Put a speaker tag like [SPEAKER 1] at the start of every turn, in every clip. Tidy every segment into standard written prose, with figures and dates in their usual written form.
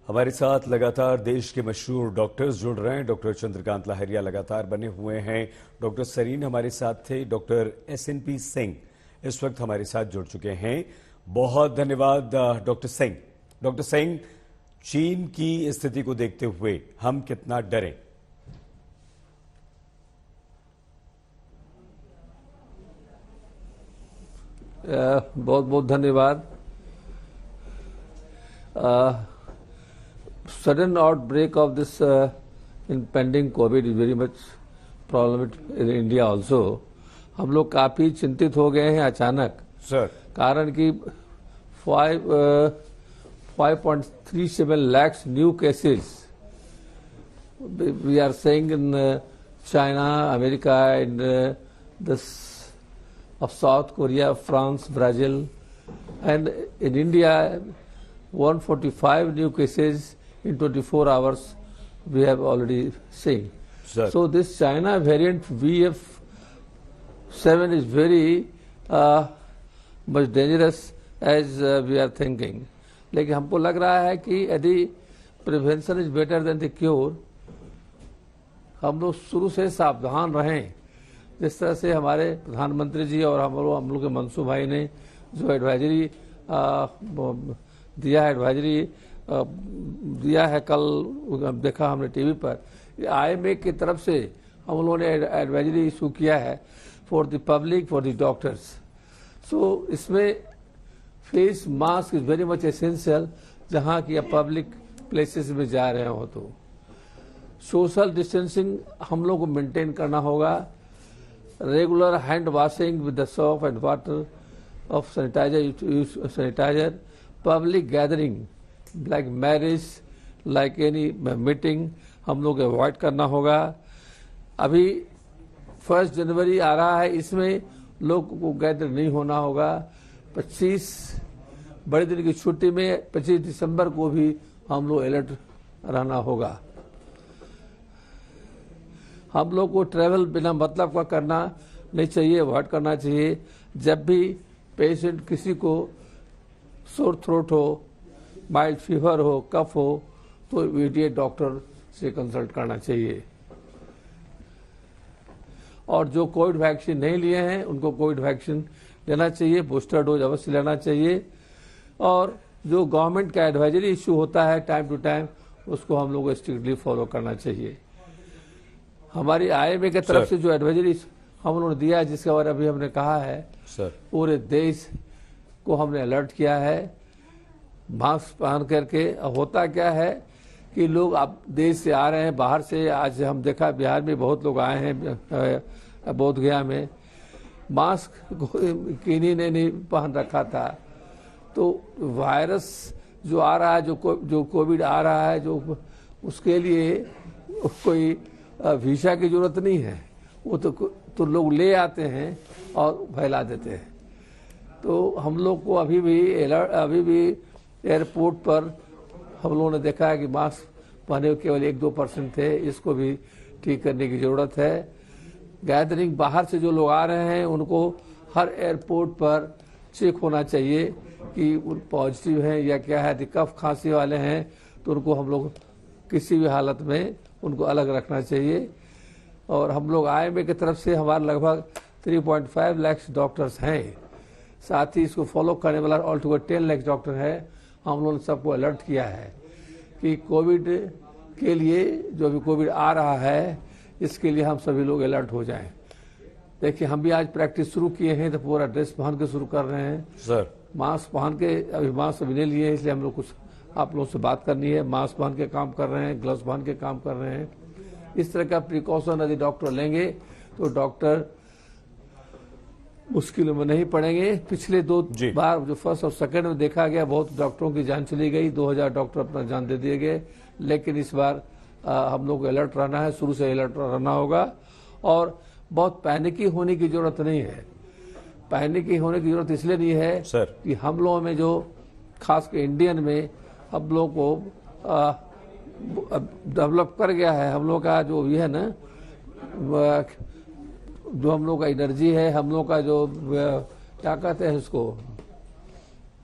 [SPEAKER 1] हमारे साथ लगातार देश के मशहूर डॉक्टर्स जुड़ रहे हैं। डॉक्टर चंद्रकांत लाहरिया लगातार बने हुए हैं। डॉक्टर सरीन हमारे साथ थे। डॉक्टर SNP सिंह इस वक्त हमारे साथ जुड़ चुके हैं। बहुत धन्यवाद डॉक्टर सिंह। डॉक्टर सिंह, चीन की स्थिति को देखते हुए हम कितना डरें?
[SPEAKER 2] बहुत बहुत धन्यवाद। Sudden outbreak of this impending COVID is very much problematic in India also. हम लोग काफी चिंतित हो गए हैं अचानक
[SPEAKER 1] सर,
[SPEAKER 2] कारण कि 5.37 lakhs new cases we are saying in China, America, and of South Korea, France, Brazil, and in India 145 new cases in 24 hours we have already seen.
[SPEAKER 1] Sir.
[SPEAKER 2] So this China variant VF7 is very much dangerous as we are thinking. लेकिन हमको लग रहा है कि यदि prevention is better then the cure, हम लोग शुरू से सावधान रहें। जिस तरह से हमारे प्रधानमंत्री जी और हम लोग के मनसूब भाई ने जो एडवाइजरी दिया है, कल देखा हमने टीवी पर, IMA की तरफ से हम लोगों ने एडवाइजरी इशू किया है for the public, for the doctors. So इसमें face mask is very much essential जहां की आप पब्लिक प्लेसेस में जा रहे हो तो। सोशल डिस्टेंसिंग हम लोग को मेंटेन करना होगा। Regular hand washing with the soap and water of sanitiser. Public gathering like marriage, like any meeting हम लोग अवॉइड करना होगा। अभी 1 जनवरी आ रहा है, इसमें लोग को गैदर नहीं होना होगा। 25 बड़े दिन की छुट्टी में 25 दिसंबर को भी हम लोग अलर्ट रहना होगा। हम लोग को ट्रैवल बिना मतलब का करना नहीं चाहिए, अवॉइड करना चाहिए। जब भी पेशेंट किसी को सोर थ्रोट हो, माइल्ड फीवर हो, कफ हो, तो इमीडिएट डॉक्टर से कंसल्ट करना चाहिए। और जो कोविड वैक्सीन नहीं लिए हैं उनको कोविड वैक्सीन लेना चाहिए, बूस्टर डोज अवश्य लेना चाहिए। और जो गवर्नमेंट का एडवाइजरी इशू होता है टाइम टू टाइम, उसको हम लोग को स्ट्रिक्टली फॉलो करना चाहिए। हमारी IMA की तरफ से जो एडवाइजरी हम लोगों ने दिया है, जिसके बारे में अभी हमने कहा है,
[SPEAKER 1] सर,
[SPEAKER 2] पूरे देश को हमने अलर्ट किया है मास्क पहन करके। होता क्या है कि लोग अब देश से आ रहे हैं, बाहर से। आज हम देखा बिहार में बहुत लोग आए हैं, बोध गया में मास्क किन्हीं ने नहीं पहन रखा था। तो वायरस जो आ रहा है, जो कोविड आ रहा है, जो उसके लिए कोई वीजा की जरूरत नहीं है, वो तो लोग ले आते हैं और फैला देते हैं। तो हम लोग को अभी भी एयरपोर्ट पर हम लोगों ने देखा है कि मास्क पहने हुए केवल 1-2% थे। इसको भी ठीक करने की जरूरत है। गैदरिंग बाहर से जो लोग आ रहे हैं उनको हर एयरपोर्ट पर चेक होना चाहिए कि पॉजिटिव हैं या क्या है। यदि कफ खांसी वाले हैं तो उनको हम लोग किसी भी हालत में उनको अलग रखना चाहिए। और हम लोग IMA की तरफ से हमारे लगभग 3.5 लाख डॉक्टर्स हैं। साथ ही इसको फॉलो करने वाला ऑल टुगेदर 10 लाख डॉक्टर है। हम लोगों ने सबको अलर्ट किया है कि कोविड के लिए, जो भी कोविड आ रहा है, इसके लिए हम सभी लोग अलर्ट हो जाएं। देखिए, हम भी आज प्रैक्टिस शुरू किए हैं तो पूरा ड्रेस पहन के शुरू कर रहे हैं
[SPEAKER 1] सर।
[SPEAKER 2] मास्क पहन के अभी मास्क अभी नहीं लिए हैं, इसलिए हम लोग कुछ आप लोगों से बात करनी है। मास्क पहन के काम कर रहे हैं, ग्लव्स पहन के काम कर रहे हैं। इस तरह का प्रिकॉशन यदि डॉक्टर लेंगे तो डॉक्टर मुश्किल में नहीं पड़ेंगे। पिछले 2 बार जो फर्स्ट और सेकंड में देखा गया, बहुत डॉक्टरों की जान चली गई, 2000 डॉक्टर अपना जान दे दिए गए। लेकिन इस बार हम लोग को अलर्ट रहना है, शुरू से अलर्ट रहना होगा। और बहुत पैनिकी होने की जरूरत नहीं है। पैनिकी होने की जरूरत इसलिए नहीं है
[SPEAKER 1] सर
[SPEAKER 2] कि हम लोगों में जो खास कर इंडियन में हम लोग को डेवलप कर गया है, हम लोग का जो ये है ना, जो हम लोग का एनर्जी है, हम लोग का जो क्या कहते हैं उसको,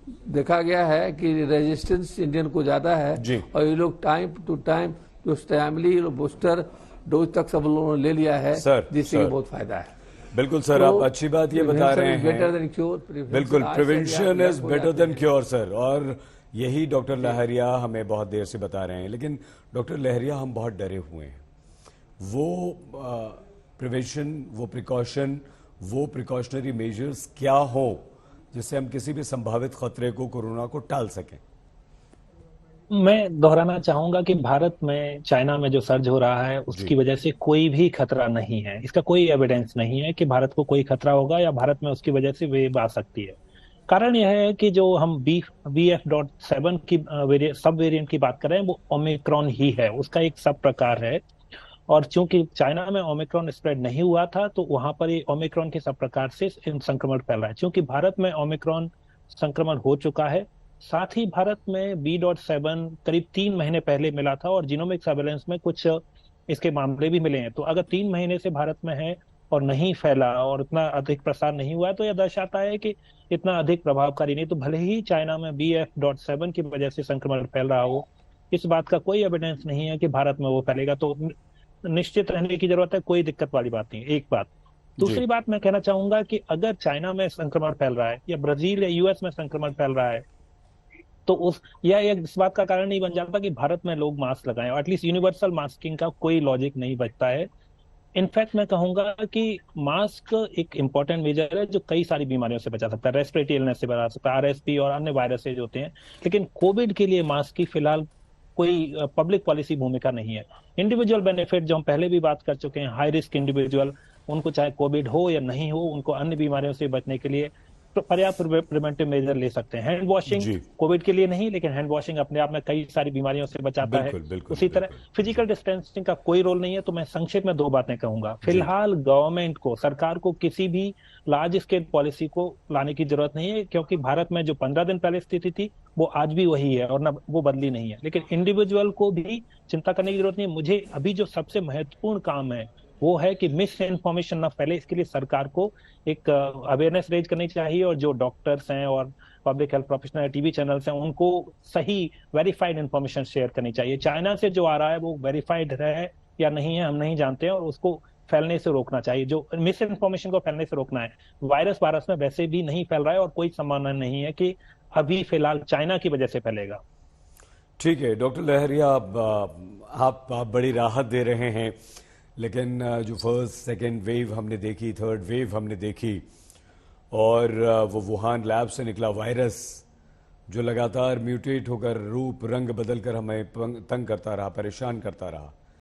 [SPEAKER 2] देखा गया है कि रेजिस्टेंस इंडियन को ज्यादा है
[SPEAKER 1] जी।
[SPEAKER 2] और ये लोग टाइम टू टाइम जो टाइमली बूस्टर डोज तक सब लोगों ने ले लिया है,
[SPEAKER 1] सर,
[SPEAKER 2] जिससे
[SPEAKER 1] सर।
[SPEAKER 2] कि बहुत फायदा है।
[SPEAKER 1] बिल्कुल सर, आप अच्छी बात ये बता रहे हैं।
[SPEAKER 2] Better than cure.
[SPEAKER 1] बिल्कुल, prevention is better than cure sir, और यही डॉक्टर लहरिया हमें बहुत देर से बता रहे हैं। लेकिन डॉक्टर लहरिया, हम बहुत डरे हुए हैं। वो प्रिवेंशन, वो प्रिकॉशन, वो प्रिकॉशनरी मेजर्स क्या हो जिससे हम किसी भी संभावित खतरे को, कोरोना को टाल सकें?
[SPEAKER 3] मैं दोहराना चाहूंगा कि भारत में चाइना में जो सर्ज हो रहा है उसकी वजह से कोई भी खतरा नहीं है। इसका कोई एविडेंस नहीं है कि भारत को कोई खतरा होगा या भारत में उसकी वजह से वेव आ सकती है। कारण यह है कि जो हम BF.7 की सब वेरिएंट की बात कर रहे हैं वो ओमिक्रॉन ही है, उसका एक सब प्रकार है। और चूंकि चाइना में ओमिक्रॉन स्प्रेड नहीं हुआ था तो वहां पर ये ओमिक्रॉन के सब प्रकार से संक्रमण फैल रहा है। चूंकि भारत में ओमिक्रॉन संक्रमण हो चुका है, साथ ही भारत में B.7 करीब 3 महीने पहले मिला था और जीनोमिक सर्वेलेंस में कुछ इसके मामले भी मिले हैं। तो अगर 3 महीने से भारत में है और नहीं फैला और इतना अधिक प्रसार नहीं हुआ है तो यह दर्शाता है कि इतना अधिक प्रभावकारी नहीं। तो भले ही चाइना में BF.7 की वजह से संक्रमण फैल रहा हो, इस बात का कोई एविडेंस नहीं है कि भारत में वो फैलेगा। तो निश्चित रहने की जरूरत है, कोई दिक्कत वाली बात नहीं। एक बात। दूसरी बात मैं कहना चाहूंगा कि अगर चाइना में संक्रमण फैल रहा है या ब्राजील या US में संक्रमण फैल रहा है तो यह इस बात का कारण नहीं बन जाता कि भारत में लोग मास्क लगाएं। और एटलीस्ट यूनिवर्सल मास्किंग का कोई लॉजिक नहीं बचता है। इनफैक्ट मैं कहूंगा कि मास्क एक इंपॉर्टेंट मेजर है जो कई सारी बीमारियों से बचा सकता है, रेस्पिरेटरी इलनेस से बचा सकता है, RSP और अन्य वायरसेज होते हैं। लेकिन कोविड के लिए मास्क की फिलहाल कोई पब्लिक पॉलिसी भूमिका नहीं है। इंडिविजुअल बेनिफिट जो हम पहले भी बात कर चुके हैं, हाई रिस्क इंडिविजुअल, उनको चाहे कोविड हो या नहीं हो, उनको अन्य बीमारियों से बचने के लिए पर्याप्त प्रिवेंटिव मेजर ले सकते हैं। हैंड वॉशिंग कोविड के लिए नहीं, लेकिन हैंड वॉशिंग अपने आप में कई सारी बीमारियों से बचाता है। उसी तरह फिजिकल डिस्टेंसिंग का कोई रोल नहीं है। तो मैं संक्षेप में 2 बातें कहूंगा। फिलहाल गवर्नमेंट को, सरकार को किसी भी लार्ज स्केल पॉलिसी को लाने की जरूरत नहीं है, क्योंकि भारत में जो 15 दिन पहले स्थिति थी वो आज भी वही है और ना वो बदली नहीं है। लेकिन इंडिविजुअल को भी चिंता करने की जरूरत नहीं है। मुझे अभी जो सबसे महत्वपूर्ण काम है वो है कि मिस इन्फॉर्मेशन ना फैले। इसके लिए सरकार को एक अवेयरनेस रेज करनी चाहिए और जो डॉक्टर्स हैं और public health professional TV channels हैं उनको सही वेरीफाइड इंफॉर्मेशन शेयर करनी चाहिए। चाइना से जो आ रहा है वो वेरीफाइड है या नहीं है हम नहीं जानते हैं, और उसको फैलने से रोकना चाहिए। जो मिस इन्फॉर्मेशन को फैलने से रोकना है। वायरस में वैसे भी नहीं फैल रहा है और कोई संभावना नहीं है कि अभी फिलहाल चाइना की वजह से फैलेगा।
[SPEAKER 1] ठीक है डॉक्टर लहरिया, आप बड़ी राहत दे रहे हैं। लेकिन जो फर्स्ट सेकेंड वेव हमने देखी, थर्ड वेव हमने देखी, और वो वुहान लैब से निकला वायरस जो लगातार म्यूटेट होकर रूप रंग बदलकर हमें तंग करता रहा, परेशान करता रहा,